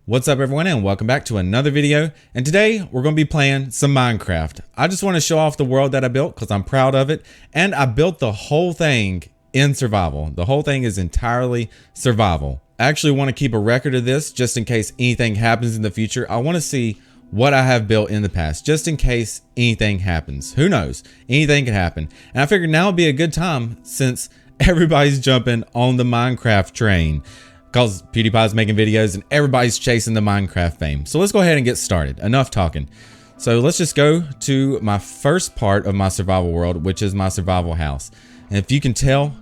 What's up everyone and welcome back to another video, and today we're going to be playing some Minecraft. I just want to show off the world that I built because I'm proud of it, and I built the whole thing in survival. The whole thing is entirely survival. I actually want to keep a record of this just in case anything happens in the future. I want to see what I have built in the past just in case anything happens. Who knows? Anything can happen. And I figured now would be a good time since everybody's jumping on the Minecraft train. Because PewDiePie's making videos and everybody's chasing the Minecraft fame. So let's go ahead and get started. Enough talking. So let's just go to my first part of my survival world, which is my survival house. And if you can tell,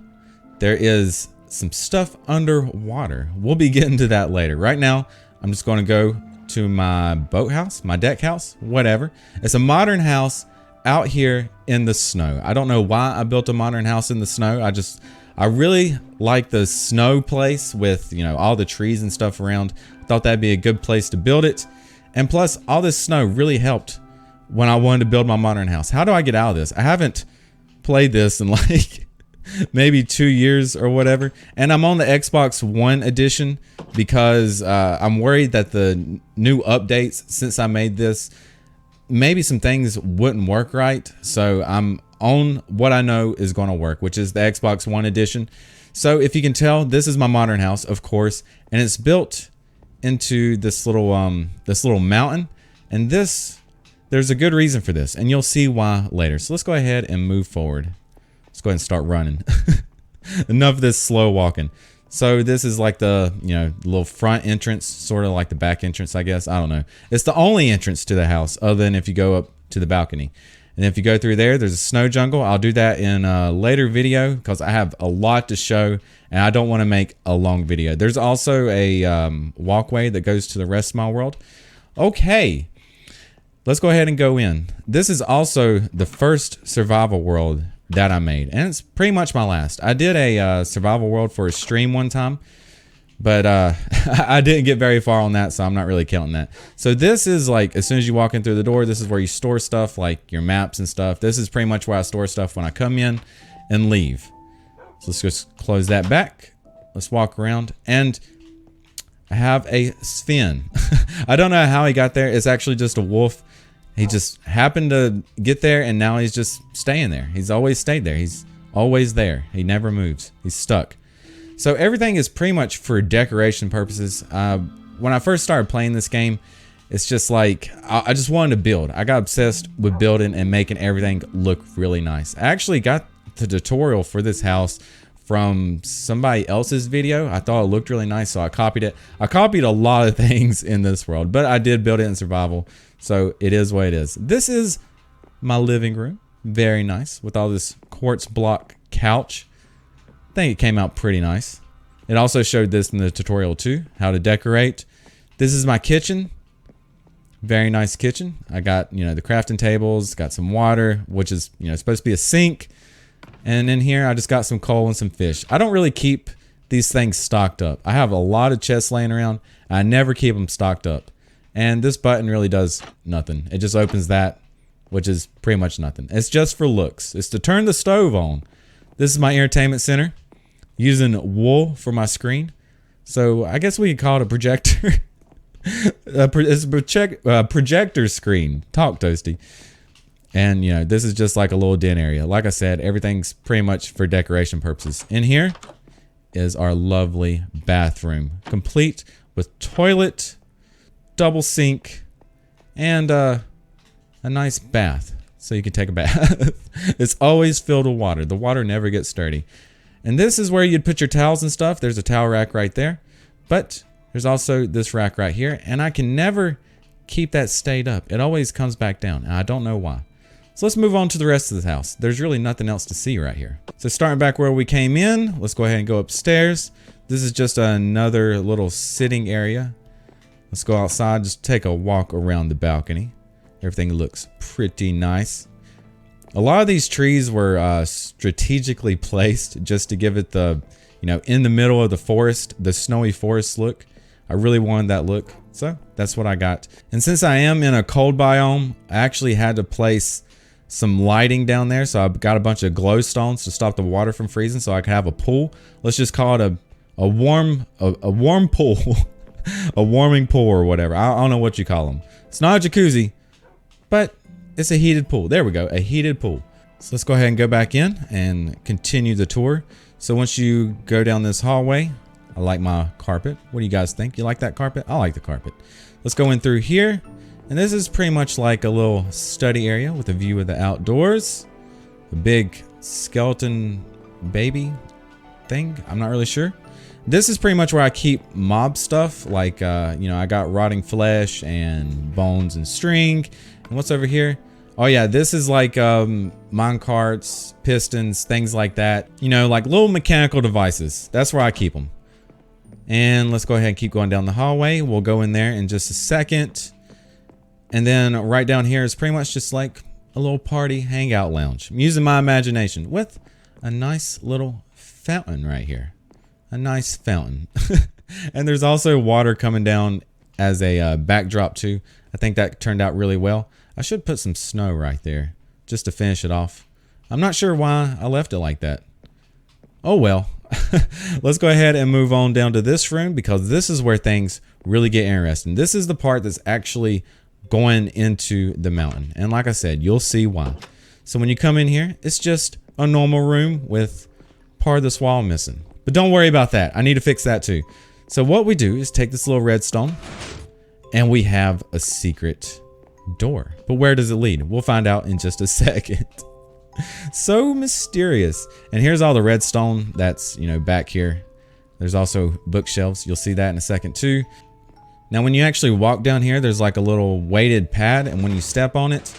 there is some stuff underwater. We'll be getting to that later. Right now, I'm just going to go to my boathouse, my deck house, whatever. It's a modern house out here in the snow. I don't know why I built a modern house in the snow. I really like the snow place with, you know, all the trees and stuff around. I thought that'd be a good place to build it. And plus, all this snow really helped when I wanted to build my modern house. How do I get out of this? I haven't played this in like maybe 2 years or whatever. And I'm on the Xbox One edition because I'm worried that the new updates since I made this, maybe some things wouldn't work right. So I'm on what I know is going to work, which is the Xbox One edition. So if you can tell, this is my modern house, of course, and it's built into this little mountain. And there's a good reason for this, and you'll see why later. So let's go ahead and move forward. Let's go ahead and start running. Enough of this slow walking. So this is like the, little front entrance, sort of like the back entrance, I guess. I don't know. It's the only entrance to the house other than if you go up to the balcony. And if you go through there's a snow jungle. I'll do that in a later video because I have a lot to show and I don't want to make a long video. There's also a walkway that goes to the rest of my world. Okay, let's go ahead and go in. This is also the first survival world that I made, and it's pretty much my last. I did a survival world for a stream one time, but I didn't get very far on that, so I'm not really counting that. So this is like, as soon as you walk in through the door, this is where you store stuff like your maps and stuff. This is pretty much where I store stuff when I come in and leave. So let's just close that back. Let's walk around, and I have a Sven. I don't know how he got there. It's actually just a wolf. He just happened to get there, and now he's just staying there. He's always stayed there. He's always there. He never moves. He's stuck. So everything is pretty much for decoration purposes. When I first started playing this game, it's just like, I just wanted to build. I got obsessed with building and making everything look really nice. I actually got the tutorial for this house from somebody else's video. I thought it looked really nice, so I copied it. I copied a lot of things in this world, but I did build it in survival, so it is what it is. This is my living room. Very nice, with all this quartz block couch. I think it came out pretty nice. It also showed this in the tutorial too, how to decorate. This is my kitchen. Very nice kitchen. I got, the crafting tables, got some water, which is, supposed to be a sink. And in here, I just got some coal and some fish. I don't really keep these things stocked up. I have a lot of chests laying around. I never keep them stocked up. And this button really does nothing. It just opens that, which is pretty much nothing. It's just for looks. It's to turn the stove on. This is my entertainment center. Using wool for my screen. So I guess we could call it a projector. It's a projector screen. Talk, Toasty. And, this is just like a little den area. Like I said, everything's pretty much for decoration purposes. In here is our lovely bathroom. Complete with toilet, double sink, and a nice bath. So you can take a bath. It's always filled with water. The water never gets dirty. And this is where you'd put your towels and stuff. There's a towel rack right there. But there's also this rack right here. And I can never keep that stayed up. It always comes back down. And I don't know why. So let's move on to the rest of the house. There's really nothing else to see right here. So starting back where we came in, let's go ahead and go upstairs. This is just another little sitting area. Let's go outside, just take a walk around the balcony. Everything looks pretty nice. A lot of these trees were strategically placed just to give it the, in the middle of the forest, the snowy forest look. I really wanted that look, so that's what I got. And since I am in a cold biome, I actually had to place some lighting down there. So I've got a bunch of glow stones to stop the water from freezing so I can have a pool. Let's just call it a warm pool. a warming pool or whatever. I don't know what you call them. It's not a jacuzzi, but it's a heated pool. There we go, a heated pool. So let's go ahead and go back in and continue the tour. So once you go down this hallway, I like my carpet. What do you guys think? You like that carpet? I like the carpet. Let's go in through here. And this is pretty much like a little study area with a view of the outdoors. A big skeleton baby thing. I'm not really sure. This is pretty much where I keep mob stuff. Like, you know, I got rotting flesh and bones and string. And what's over here? Oh yeah, this is like mine carts, pistons, things like that. You know, like little mechanical devices. That's where I keep them. And let's go ahead and keep going down the hallway. We'll go in there in just a second. And then right down here is pretty much just like a little party hangout lounge. I'm using my imagination with a nice little fountain right here. A nice fountain. And there's also water coming down as a backdrop too. I think that turned out really well. I should put some snow right there just to finish it off. I'm not sure why I left it like that. Oh well. Let's go ahead and move on down to this room because this is where things really get interesting. This is the part that's actually going into the mountain. And like I said, you'll see why. So when you come in here, it's just a normal room with part of this wall missing. But don't worry about that. I need to fix that too. So what we do is take this little redstone and we have a secret door. But where does it lead? We'll find out in just a second. So mysterious. And here's all the redstone that's, you know, back here. There's also bookshelves. You'll see that in a second too. Now when you actually walk down here, there's like a little weighted pad, and when you step on it,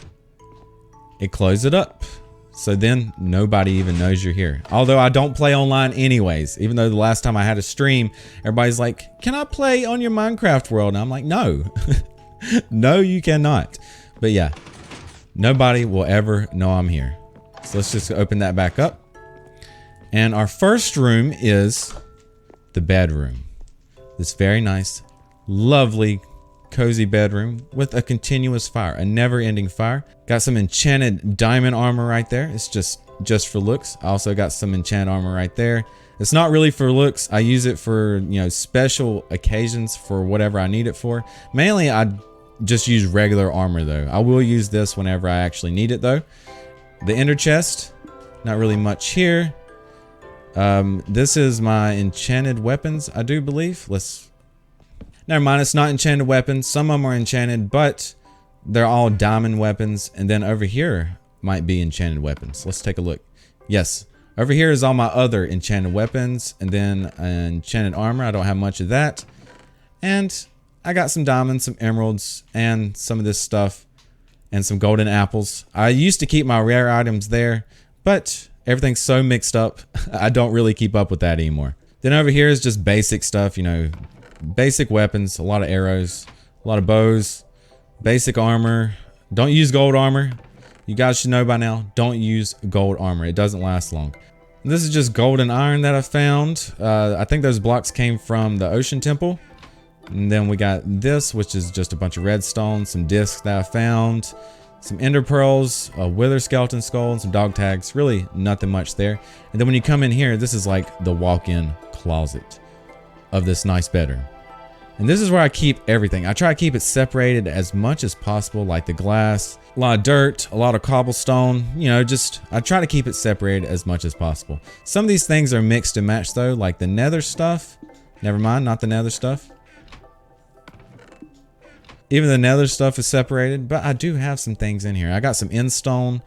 it closes it up. So then nobody even knows you're here. Although I don't play online anyways, even though the last time I had a stream, everybody's like, can I play on your Minecraft world? And I'm like, no, no, you cannot. But yeah, nobody will ever know I'm here. So let's just open that back up. And our first room is the bedroom. This very nice, lovely, cozy bedroom with a continuous fire, a never-ending fire. Got some enchanted diamond armor right there. It's just for looks. I also got some enchanted armor right there. It's not really for looks. I use it for, you know, special occasions for whatever I need it for. Mainly I just use regular armor though. I will use this whenever I actually need it though. The ender chest, not really much here. This is my enchanted weapons, I do believe. Never mind, it's not enchanted weapons. Some of them are enchanted, but they're all diamond weapons. And then over here might be enchanted weapons. Let's take a look. Yes, over here is all my other enchanted weapons. And then enchanted armor. I don't have much of that. And I got some diamonds, some emeralds, and some of this stuff. And some golden apples. I used to keep my rare items there, but everything's so mixed up, I don't really keep up with that anymore. Then over here is just basic stuff, you know, basic weapons, a lot of arrows, a lot of bows, basic armor. Don't use gold armor. You guys should know by now, don't use gold armor. It doesn't last long. And this is just gold and iron that I found. I think those blocks came from the ocean temple. And then we got this, which is just a bunch of redstone, some discs that I found, some ender pearls, a wither skeleton skull, and some dog tags. Really nothing much there. And then when you come in here, this is like the walk-in closet of this nice bedroom. And this is where I keep everything. I try to keep it separated as much as possible, like the glass, a lot of dirt, a lot of cobblestone, you know, just I try to keep it separated as much as possible. Some of these things are mixed and matched though, like the nether stuff. Never mind, not the nether stuff. Even the nether stuff is separated, but I do have some things in here. I got some endstone,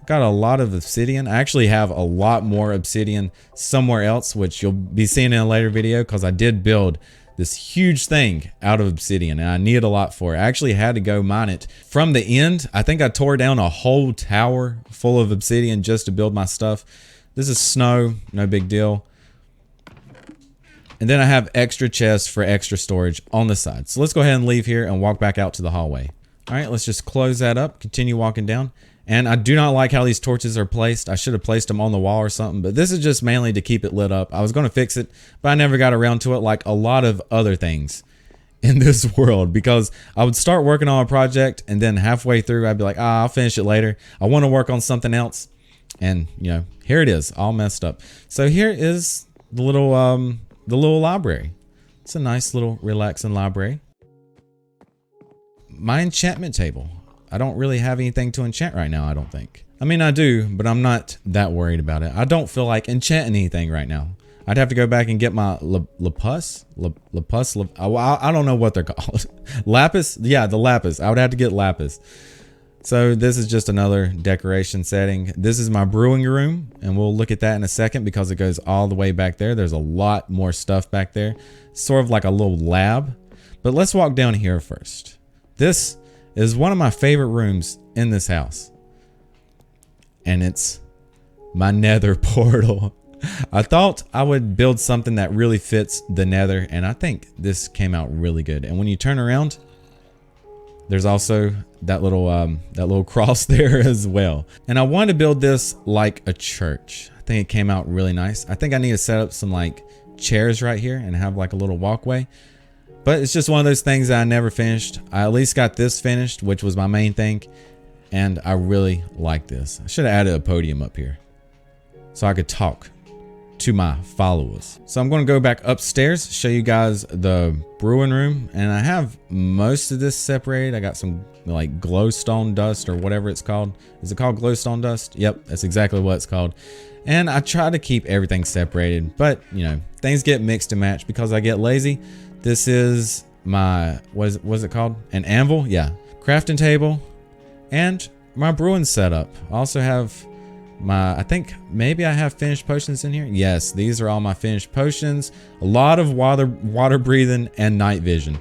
got a lot of obsidian. I actually have a lot more obsidian somewhere else, which you'll be seeing in a later video because I did build this huge thing out of obsidian and I needed a lot for it. I actually had to go mine it from the end. I think I tore down a whole tower full of obsidian just to build my stuff. This is snow, no big deal. And then I have extra chests for extra storage on the side. So let's go ahead and leave here and walk back out to the hallway. All right, let's just close that up, continue walking down. And I do not like how these torches are placed. I should have placed them on the wall or something, but this is just mainly to keep it lit up. I was going to fix it, but I never got around to it like a lot of other things in this world, because I would start working on a project and then halfway through I'd be like, I'll finish it later. I want to work on something else. And you know, here it is all messed up. So here is the little library. It's a nice little relaxing library. My enchantment table. I don't really have anything to enchant right now, I don't think. I mean, I do, but I'm not that worried about it. I don't feel like enchanting anything right now. I'd have to go back and get my lapis. I don't know what they're called. Lapis? Yeah, the lapis. I would have to get lapis. So this is just another decoration setting. This is my brewing room, and we'll look at that in a second because it goes all the way back there. There's a lot more stuff back there. Sort of like a little lab. But let's walk down here first. This is one of my favorite rooms in this house. And it's my nether portal. I thought I would build something that really fits the nether, and I think this came out really good. And when you turn around, there's also that little cross there as well. And I wanted to build this like a church. I think it came out really nice. I think I need to set up some like chairs right here and have like a little walkway. But it's just one of those things that I never finished. I at least got this finished, which was my main thing. And I really like this. I should have added a podium up here so I could talk to my followers. So I'm going to go back upstairs, show you guys the brewing room, and I have most of this separated. I got some like glowstone dust or whatever it's called. Is it called glowstone dust? Yep, that's exactly what it's called. And I try to keep everything separated, but you know, things get mixed and matched because I get lazy. This is my, what is it called? An anvil? Yeah. Crafting table and my brewing setup. I also have I think maybe I have finished potions in here. Yes, these are all my finished potions. A lot of water breathing and night vision.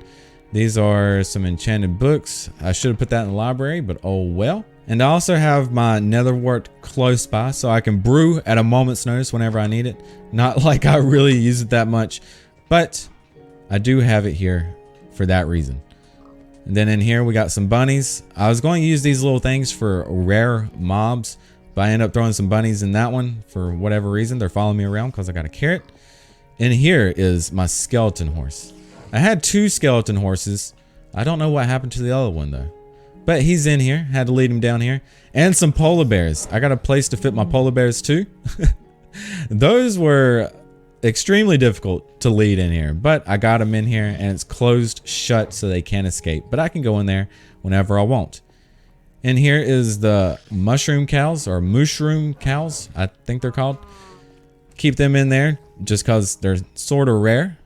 These are some enchanted books. I should have put that in the library, but oh well. And I also have my nether wart close by so I can brew at a moment's notice whenever I need it. Not like I really use it that much, but I do have it here for that reason. And then in here we got some bunnies. I was going to use these little things for rare mobs, but I end up throwing some bunnies in that one for whatever reason. They're following me around because I got a carrot. And here is my skeleton horse. I had 2 skeleton horses. I don't know what happened to the other one though. But he's in here. Had to lead him down here. And some polar bears. I got a place to fit my polar bears too. Those were extremely difficult to lead in here. But I got them in here and it's closed shut so they can't escape. But I can go in there whenever I want. And here is the mushroom cows, or mushroom cows, I think they're called. Keep them in there just because they're sort of rare.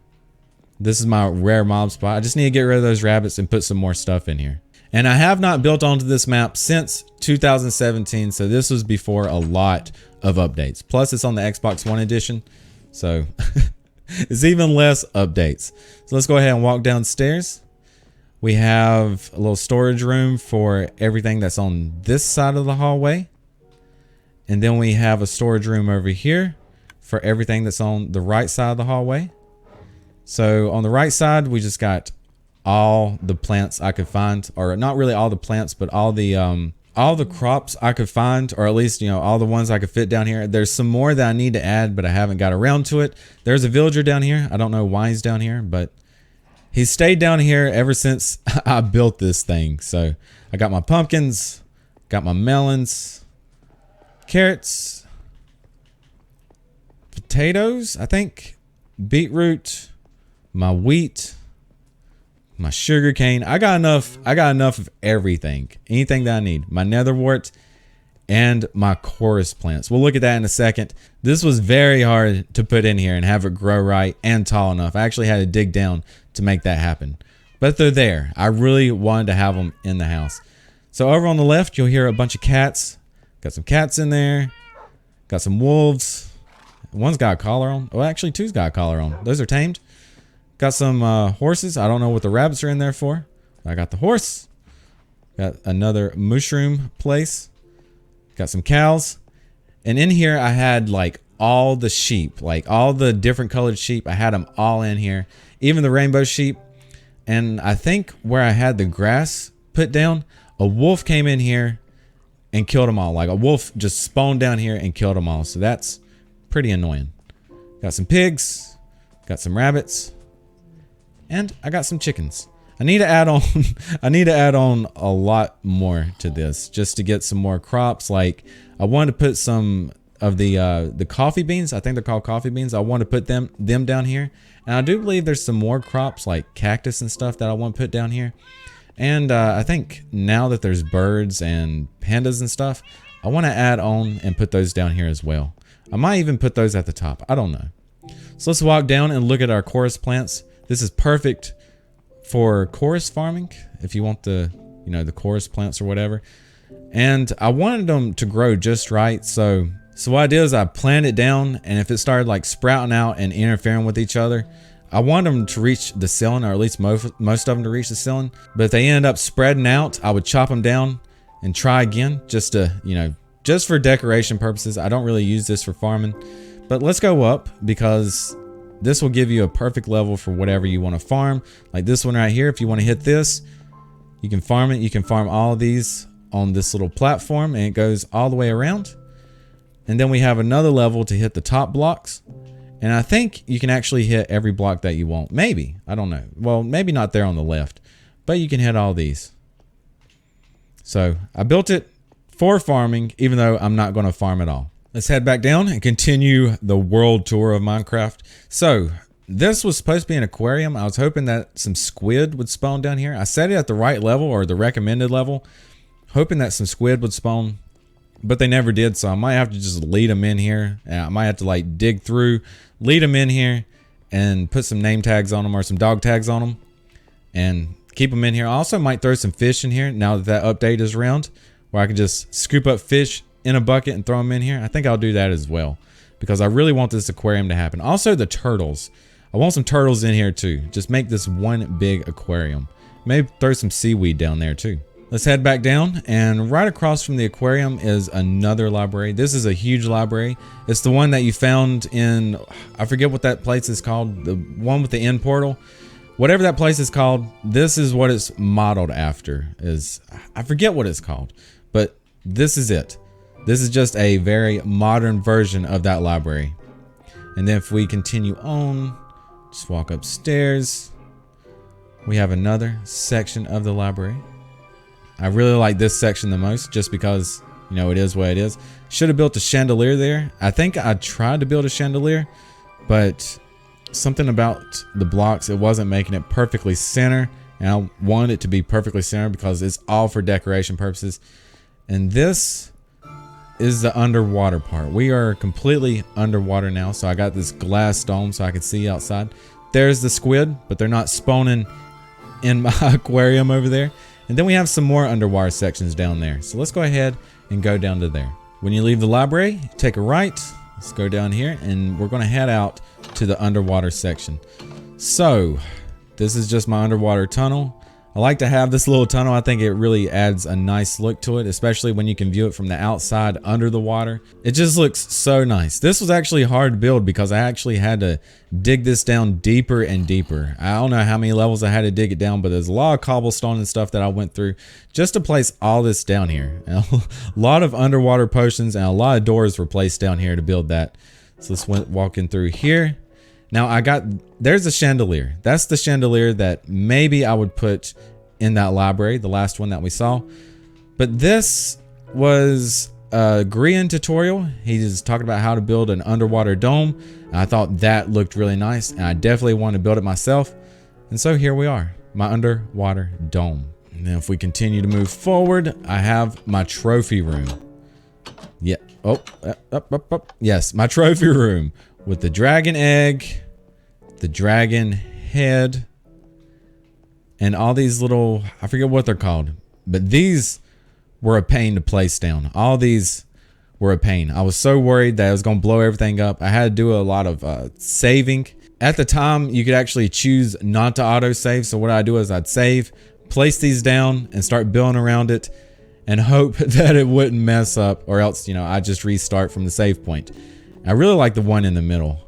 This is my rare mob spot. I just need to get rid of those rabbits and put some more stuff in here. And I have not built onto this map since 2017, so this was before a lot of updates. Plus, it's on the Xbox One edition, so it's even less updates. So let's go ahead and walk downstairs. We have a little storage room for everything that's on this side of the hallway. And then we have a storage room over here for everything that's on the right side of the hallway. So on the right side, we just got all the plants I could find, or not really all the plants, but all the crops I could find, or at least, you know, all the ones I could fit down here. There's some more that I need to add, but I haven't got around to it. There's a villager down here. I don't know why he's down here, but he's stayed down here ever since I built this thing. So I got my pumpkins, got my melons, carrots, potatoes, I think, beetroot, my wheat, my sugar cane. I got enough of everything. Anything that I need. My nether wart and my chorus plants. We'll look at that in a second. This was very hard to put in here and have it grow right and tall enough. I actually had to dig down to make that happen. But they're there. I really wanted to have them in the house. So over on the left, you'll hear a bunch of cats. Got some cats in there. Got some wolves. One's got a collar on. Oh, actually, 2's got a collar on. Those are tamed. Got some horses. I don't know what the rabbits are in there for. I got the horse. Got another mushroom place. Got some cows. And in here, I had like all the sheep. Like all the different colored sheep. I had them all in here. Even the rainbow sheep. And I think where I had the grass put down, a wolf came in here and killed them all. Like a wolf just spawned down here and killed them all. So that's pretty annoying. Got some pigs. Got some rabbits. And I got some chickens. I need to add on I need to add on a lot more to this just to get some more crops. Like I wanted to put some of the coffee beans. I think they're called coffee beans. I want to put them down here. And I do believe there's some more crops like cactus and stuff that I want to put down here. And I think now that there's birds and pandas and stuff, I want to add on and put those down here as well. I might even put those at the top. I don't know. So let's walk down and look at our chorus plants. This is perfect for chorus farming if you want the, you know, the chorus plants or whatever. And I wanted them to grow just right. So what I did is I planted it down, and if it started like sprouting out and interfering with each other, I want them to reach the ceiling, or at least most of them to reach the ceiling. But if they end up spreading out, I would chop them down and try again, just to, you know, just for decoration purposes. I don't really use this for farming, but let's go up because this will give you a perfect level for whatever you want to farm. Like this one right here, if you want to hit this, you can farm it. You can farm all of these on this little platform, and it goes all the way around. And then we have another level to hit the top blocks. And I think you can actually hit every block that you want. Maybe, I don't know. Well, maybe not there on the left, but you can hit all these. So I built it for farming, even though I'm not going to farm at all. Let's head back down and continue the world tour of Minecraft. So this was supposed to be an aquarium. I was hoping that some squid would spawn down here. I set it at the right level, or the recommended level, hoping that some squid would spawn, but they never did. So I might have to just lead them in here. I might have to like dig through, lead them in here, and put some name tags on them or some dog tags on them and keep them in here. I also might throw some fish in here now that that update is around, where I can just scoop up fish in a bucket and throw them in here. I think I'll do that as well because I really want this aquarium to happen. Also the turtles. I want some turtles in here too. Just make this one big aquarium. Maybe throw some seaweed down there too. Let's head back down, and right across from the aquarium is another library. This is a huge library. It's the one that you found in, I forget what that place is called, the one with the end portal. Whatever that place is called, this is what it's modeled after. I forget what it's called, but this is it. This is just a very modern version of that library. And then if we continue on, just walk upstairs, we have another section of the library. I really like this section the most just because, you know, it is what it is. Should have built a chandelier there. I think I tried to build a chandelier, but something about the blocks, it wasn't making it perfectly center. And I wanted it to be perfectly center because it's all for decoration purposes. And this is the underwater part. We are completely underwater now. So I got this glass dome so I can see outside. There's the squid, but they're not spawning in my aquarium over there. And then we have some more underwater sections down there. So let's go ahead and go down to there. When you leave the library, take a right. Let's go down here, and we're going to head out to the underwater section. So this is just my underwater tunnel. I like to have this little tunnel. I think it really adds a nice look to it, especially when you can view it from the outside under the water. It just looks so nice. This was actually hard to build because I actually had to dig this down deeper and deeper. I don't know how many levels I had to dig it down, but there's a lot of cobblestone and stuff that I went through just to place all this down here. A lot of underwater potions and a lot of doors were placed down here to build that. So let's walk in through here. Now there's a chandelier. That's the chandelier that maybe I would put in that library, the last one that we saw. But this was a Grian tutorial. He's talking about how to build an underwater dome. And I thought that looked really nice, and I definitely want to build it myself. And so here we are, my underwater dome. And then if we continue to move forward, I have my trophy room. Yeah. Oh, up. Yes, my trophy room. With the dragon egg, the dragon head, and all these little, I forget what they're called, but these were a pain to place down. All these were a pain. I was so worried that I was going to blow everything up. I had to do a lot of saving. At the time, you could actually choose not to auto save. So what I do is I'd save, place these down, and start building around it, and hope that it wouldn't mess up, or else, you know, I just restart from the save point. I really like the one in the middle.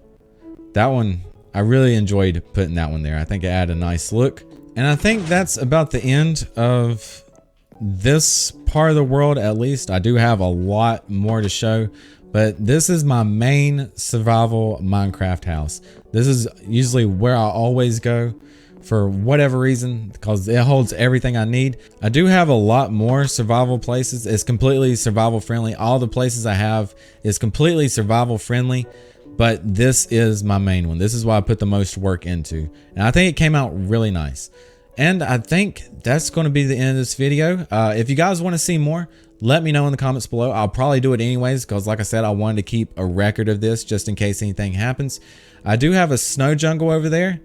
That one, I really enjoyed putting that one there. I think it added a nice look. And I think that's about the end of this part of the world, at least. I do have a lot more to show, but this is my main survival Minecraft house. This is usually where I always go for whatever reason, because it holds everything I need. I do have a lot more survival places. It's completely survival friendly. All the places I have is completely survival friendly, but this is my main one. This is what I put the most work into, and I think it came out really nice. And I think that's going to be the end of this video. If you guys want to see more, let me know in the comments below. I'll probably do it anyways, because like I said, I wanted to keep a record of this just in case anything happens. I do have a snow jungle over there,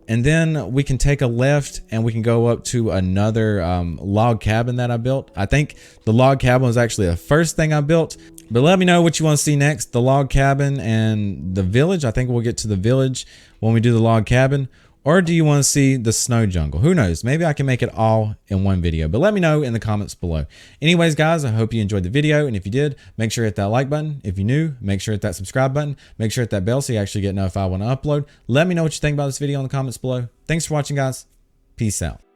and then we can take a left and we can go up to another log cabin that I built. I think the log cabin was actually the first thing I built, but let me know what you want to see next. The log cabin and the village. I think we'll get to the village when we do the log cabin. Or do you want to see the snow jungle? Who knows? Maybe I can make it all in one video, but let me know in the comments below. Anyways, guys, I hope you enjoyed the video. And if you did, make sure to hit that like button. If you're new, make sure to hit that subscribe button. Make sure to hit that bell so you actually get notified when I upload. Let me know what you think about this video in the comments below. Thanks for watching, guys. Peace out.